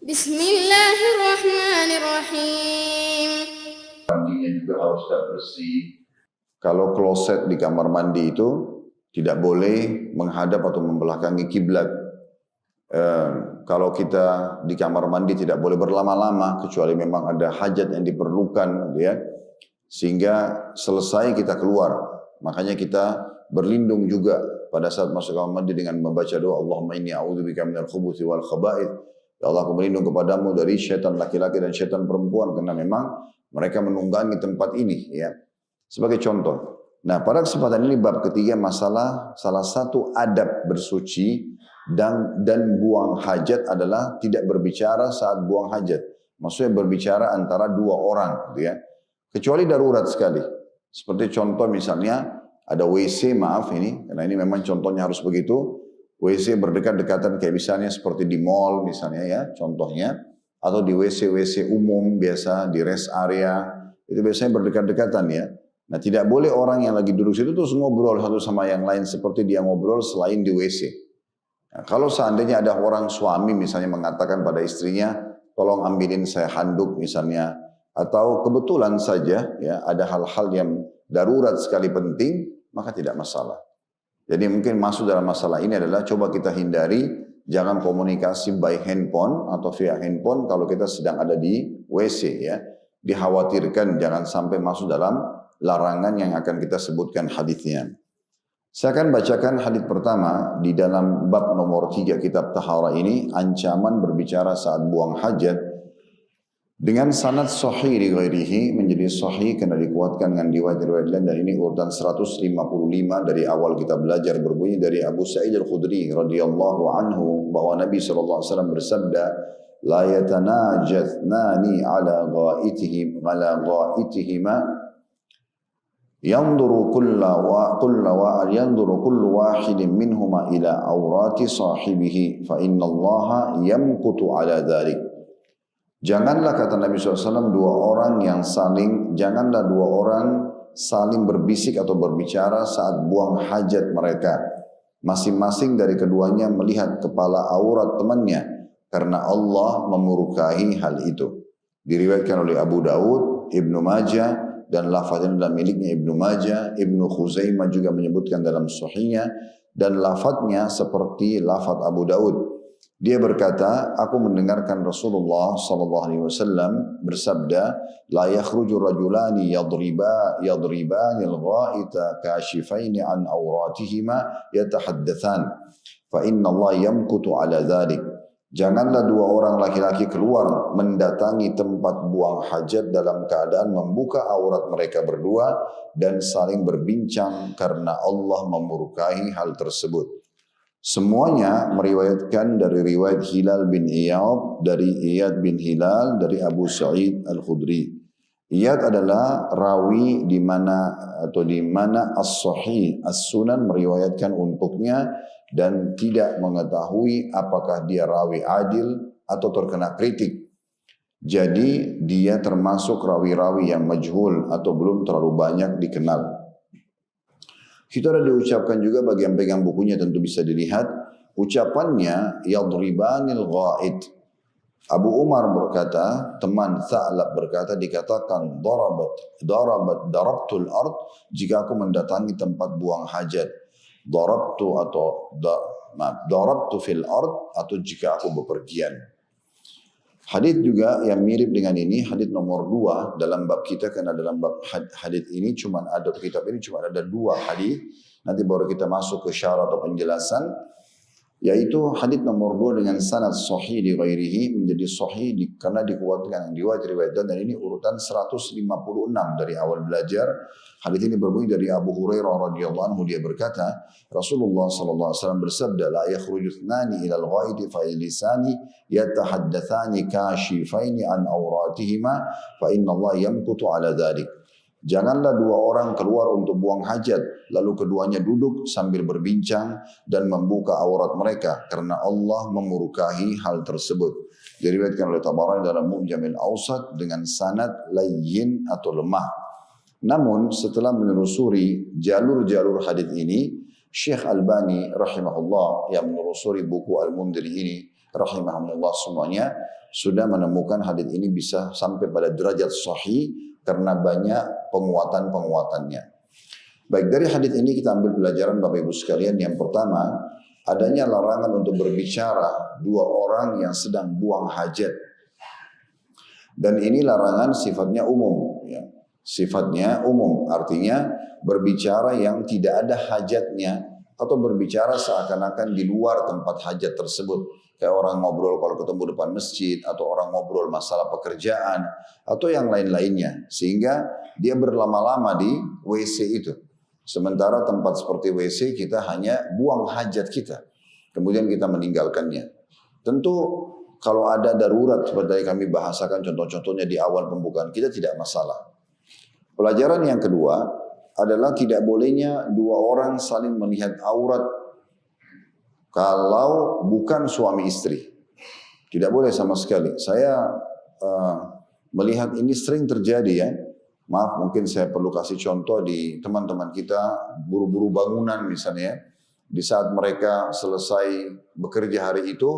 Bismillahirrahmanirrahim. Mandinya juga harus sudah bersih. Kalau kloset di kamar mandi itu tidak boleh menghadap atau membelakangi kiblat. Kalau kita di kamar mandi tidak boleh berlama-lama kecuali memang ada hajat yang diperlukan, ya. Sehingga selesai kita keluar. Makanya kita berlindung juga pada saat masuk kamar mandi dengan membaca doa, Allahumma inni a'udzubika minal khubuthi wal khaba'ith. Ya Allah, aku berlindung kepadamu dari syaitan laki-laki dan syaitan perempuan, karena memang mereka menunggangi tempat ini, ya. Sebagai contoh. Nah, pada kesempatan ini bab ketiga masalah salah satu adab bersuci dan buang hajat adalah tidak berbicara saat buang hajat. Maksudnya berbicara antara dua orang, gitu ya. Kecuali darurat sekali. Seperti contoh misalnya ada WC, maaf ini, karena ini memang contohnya harus begitu. WC berdekat-dekatan kayak misalnya seperti di mall misalnya, ya, contohnya. Atau di WC-WC umum biasa, di rest area, itu biasanya berdekat-dekatan, ya. Nah, tidak boleh orang yang lagi duduk situ terus ngobrol satu sama yang lain seperti dia ngobrol selain di WC. Nah, kalau seandainya ada orang suami misalnya mengatakan pada istrinya, tolong ambilin saya handuk misalnya, atau kebetulan saja, ya, ada hal-hal yang darurat sekali penting, maka tidak masalah. Jadi mungkin masuk dalam masalah ini adalah coba kita hindari, jangan komunikasi by handphone atau via handphone kalau kita sedang ada di WC, ya. Dikhawatirkan jangan sampai masuk dalam larangan yang akan kita sebutkan hadisnya. Saya akan bacakan hadis pertama di dalam bab nomor 3 kitab Tahara ini, ancaman berbicara saat buang hajat. Dengan sanad sahih di ghairihi, menjadi sahih karena dikuatkan dengan riwayat-riwayat lain, dan ini urutan 155 dari awal kita belajar, berbunyi dari Abu Sa'id Al-Khudri radhiyallahu anhu bahwa Nabi SAW bersabda, la yatanajathani ala ghaitihima yanzuru kullu wahidin minhuma ila awrati sahibihi fa inna Allaha yamkutu ala dhalik. Janganlah, kata Nabi SAW, janganlah dua orang saling berbisik atau berbicara saat buang hajat mereka. Masing-masing dari keduanya melihat kepala aurat temannya, karena Allah memurkai hal itu. Diriwayatkan oleh Abu Daud, Ibnu Majah, dan lafadznya adalah miliknya Ibnu Majah. Ibnu Khuzaimah juga menyebutkan dalam sahihnya, dan lafadznya seperti lafadz Abu Daud. Dia berkata, aku mendengarkan Rasulullah SAW bersabda, la yakhruju rajulani yadribani al-ghaita kashifaini an awratihima yatahaddathan, fa inna Allah yamkutu ala dhalik. Janganlah dua orang laki-laki keluar mendatangi tempat buang hajat dalam keadaan membuka aurat mereka berdua dan saling berbincang, karena Allah memurkai hal tersebut. Semuanya meriwayatkan dari riwayat Hilal bin Iyad, dari Iyad bin Hilal, dari Abu Sa'id Al-Khudri. Iyad adalah rawi di mana As-Sahih, As-Sunan meriwayatkan untuknya dan tidak mengetahui apakah dia rawi adil atau terkena kritik. Jadi dia termasuk rawi-rawi yang majhul atau belum terlalu banyak dikenal. Kita ada diucapkan juga, bagi yang pegang bukunya tentu bisa dilihat ucapannya, yadribanil ghaid. Abu Umar berkata, teman Tha'lab berkata, dikatakan darabtul ard, jika aku mendatangi tempat buang hajat. Darabtu fil ard, atau jika aku bepergian. Hadis juga yang mirip dengan ini, hadis nomor 2 dalam bab kita, karena dalam bab hadis ini kitab ini cuma ada 2 hadis. Nanti baru kita masuk ke syarah atau penjelasan, yaitu hadis nomor 2 dengan sanad sahih di ghairihi, menjadi sahih karena dikuatkan riwayat-riwayat, dan ini urutan 156 dari awal belajar. Hadis ini berbunyi dari Abu Hurairah radhiyallahu anhu, dia berkata, Rasulullah sallallahu alaihi wasallam bersabda, la yakhruju ithnani ila al-ghaiti fa lisani yatahaddatsani kashifaini an awratihima fa inna Allah yamkutu ala dhalik. Janganlah dua orang keluar untuk buang hajat, lalu keduanya duduk sambil berbincang dan membuka aurat mereka, karena Allah memurkai hal tersebut. Diriwayatkan oleh Tabarani dalam Mu'jamil Awsat dengan sanad layyin atau lemah. Namun setelah menelusuri jalur-jalur hadis ini, Syekh Albani rahimahullah yang menelusuri buku Al-Mundhiri ini, rahimahumullah semuanya sudah menemukan hadis ini bisa sampai pada derajat sahih karena banyak penguatan-penguatannya. Baik, dari hadis ini kita ambil pelajaran Bapak Ibu sekalian. Yang pertama, adanya larangan untuk berbicara dua orang yang sedang buang hajat. Dan ini larangan sifatnya umum, ya. Sifatnya umum, artinya berbicara yang tidak ada hajatnya atau berbicara seakan-akan di luar tempat hajat tersebut. Kayak orang ngobrol kalau ketemu depan masjid, atau orang ngobrol masalah pekerjaan, atau yang lain-lainnya. Sehingga dia berlama-lama di WC itu. Sementara tempat seperti WC kita hanya buang hajat kita. Kemudian kita meninggalkannya. Tentu kalau ada darurat seperti kami bahasakan contoh-contohnya di awal pembukaan kita tidak masalah. Pelajaran yang kedua adalah tidak bolehnya dua orang saling melihat aurat kalau bukan suami istri. Tidak boleh sama sekali. Saya melihat ini sering terjadi ya. Maaf, mungkin saya perlu kasih contoh di teman-teman kita, buru-buru bangunan misalnya. Di saat mereka selesai bekerja hari itu,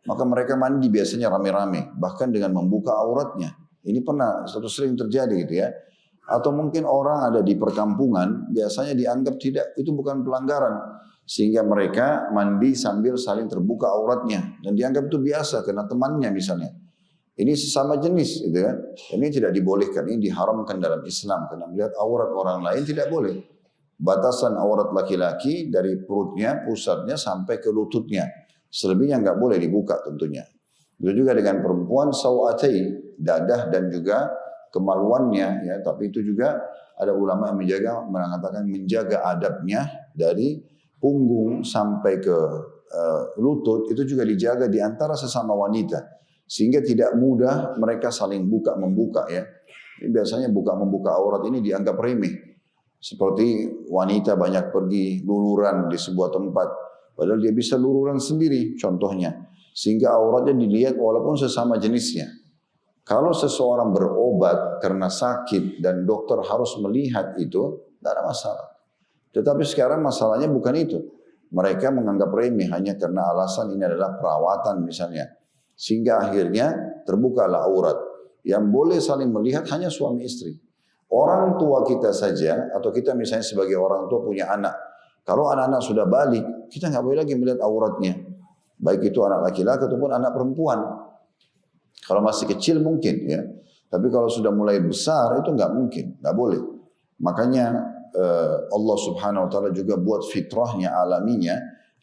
maka mereka mandi biasanya rame-rame, bahkan dengan membuka auratnya. Ini pernah satu sering terjadi gitu ya. Atau mungkin orang ada di perkampungan, biasanya dianggap tidak, itu bukan pelanggaran. Sehingga mereka mandi sambil saling terbuka auratnya. Dan dianggap itu biasa, karena temannya misalnya. Ini sesama jenis, gitu kan? Ini tidak dibolehkan, ini diharamkan dalam Islam karena melihat aurat orang lain tidak boleh. Batasan aurat laki-laki dari perutnya, pusatnya sampai ke lututnya. Selebihnya nggak boleh dibuka tentunya. Begitu juga dengan perempuan sawatai, dadah dan juga kemaluannya, ya. Tapi itu juga ada ulama yang mengatakan menjaga adabnya dari punggung sampai ke lutut itu juga dijaga di antara sesama wanita. Sehingga tidak mudah mereka saling buka-membuka ya. Ini biasanya buka-membuka aurat ini dianggap remeh. Seperti wanita banyak pergi luluran di sebuah tempat. Padahal dia bisa luluran sendiri contohnya. Sehingga auratnya dilihat walaupun sesama jenisnya. Kalau seseorang berobat karena sakit dan dokter harus melihat itu, tidak ada masalah. Tetapi sekarang masalahnya bukan itu. Mereka menganggap remeh hanya karena alasan ini adalah perawatan misalnya. Sehingga akhirnya terbukalah aurat. Yang boleh saling melihat hanya suami istri. Orang tua kita saja, atau kita misalnya sebagai orang tua punya anak. Kalau anak-anak sudah balik, kita nggak boleh lagi melihat auratnya. Baik itu anak laki-laki ataupun anak perempuan. Kalau masih kecil mungkin ya. Tapi kalau sudah mulai besar itu nggak mungkin, nggak boleh. Makanya Allah Subhanahu Wa Taala juga buat fitrahnya alaminya.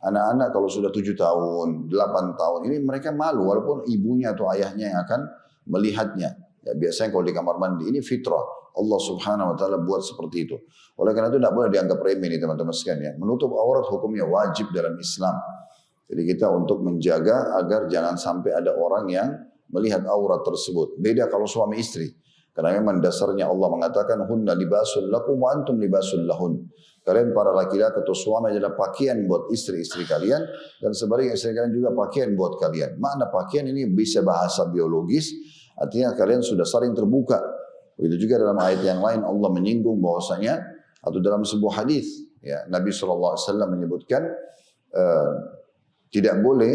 Anak-anak kalau sudah 7 tahun, 8 tahun, ini mereka malu walaupun ibunya atau ayahnya yang akan melihatnya. Ya, biasanya kalau di kamar mandi, ini fitrah. Allah Subhanahu Wa Taala buat seperti itu. Oleh karena itu tidak boleh dianggap remeh nih teman-teman sekalian. Menutup aurat hukumnya wajib dalam Islam. Jadi kita untuk menjaga agar jangan sampai ada orang yang melihat aurat tersebut. Beda kalau suami istri. Karena memang dasarnya Allah mengatakan hunna libasul lakum wa antum libasul lahun. Kalian para laki-laki atau suami adalah pakaian buat istri-istri kalian dan sebaliknya istri kalian juga pakaian buat kalian. Makna pakaian ini bisa bahasa biologis, artinya kalian sudah saling terbuka. Begitu juga dalam ayat yang lain Allah menyinggung bahwasanya atau dalam sebuah hadis ya Nabi SAW menyebutkan tidak boleh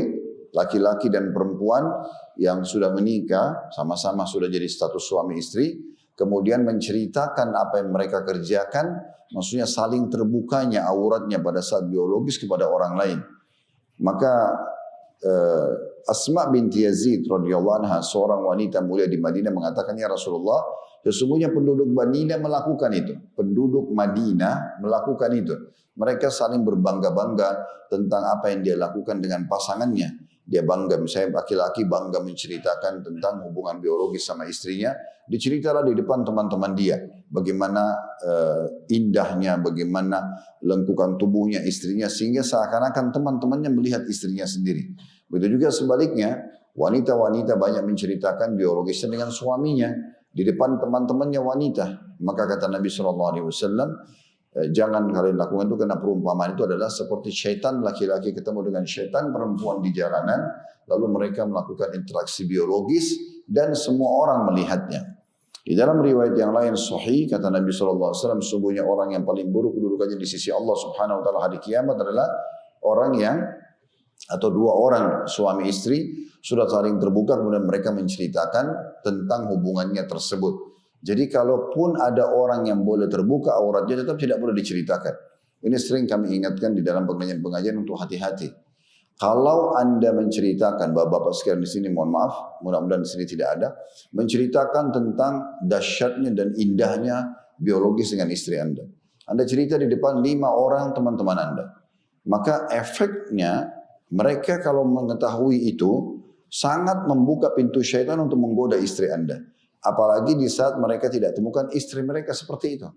laki-laki dan perempuan yang sudah menikah sama-sama sudah jadi status suami istri kemudian menceritakan apa yang mereka kerjakan, maksudnya saling terbukanya auratnya pada saat biologis kepada orang lain. Maka Asma binti Yazid radhiyallahu anha, seorang wanita mulia di Madinah mengatakan, ya Rasulullah, sesungguhnya penduduk Madinah melakukan itu. Penduduk Madinah melakukan itu. Mereka saling berbangga-bangga tentang apa yang dia lakukan dengan pasangannya. Dia bangga, misalnya laki-laki bangga menceritakan tentang hubungan biologis sama istrinya. Diceritalah di depan teman-teman dia. Bagaimana indahnya, bagaimana lengkukan tubuhnya istrinya. Sehingga seakan-akan teman-temannya melihat istrinya sendiri. Begitu juga sebaliknya, wanita-wanita banyak menceritakan biologisnya dengan suaminya. Di depan teman-temannya wanita. Maka kata Nabi SAW, jangan kalian lakukan itu karena perumpamaan itu adalah seperti syaitan laki-laki ketemu dengan syaitan perempuan di jalanan. Lalu mereka melakukan interaksi biologis dan semua orang melihatnya. Di dalam riwayat yang lain sahih kata Nabi SAW, sesungguhnya orang yang paling buruk kedudukannya di sisi Allah Subhanahu Wa Taala hari kiamat adalah orang yang atau dua orang suami istri sudah saling terbuka kemudian mereka menceritakan tentang hubungannya tersebut. Jadi kalaupun ada orang yang boleh terbuka auratnya tetap tidak boleh diceritakan. Ini sering kami ingatkan di dalam pengajian-pengajian untuk hati-hati. Kalau Anda menceritakan, bapak-bapak sekalian di sini, mohon maaf, mudah-mudahan di sini tidak ada, menceritakan tentang dahsyatnya dan indahnya biologis dengan istri Anda. Anda cerita di depan 5 orang teman-teman Anda. Maka efeknya mereka kalau mengetahui itu sangat membuka pintu syaitan untuk menggoda istri Anda. Apalagi di saat mereka tidak temukan istri mereka seperti itu.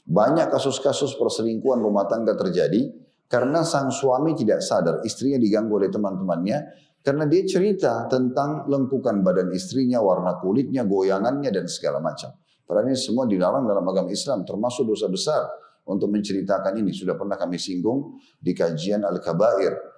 Banyak kasus-kasus perselingkuhan rumah tangga terjadi karena sang suami tidak sadar istrinya diganggu oleh teman-temannya karena dia cerita tentang lengkukan badan istrinya, warna kulitnya, goyangannya dan segala macam. Padahal ini semua dilarang dalam agama Islam, termasuk dosa besar untuk menceritakan ini. Sudah pernah kami singgung di kajian Al-Kabair.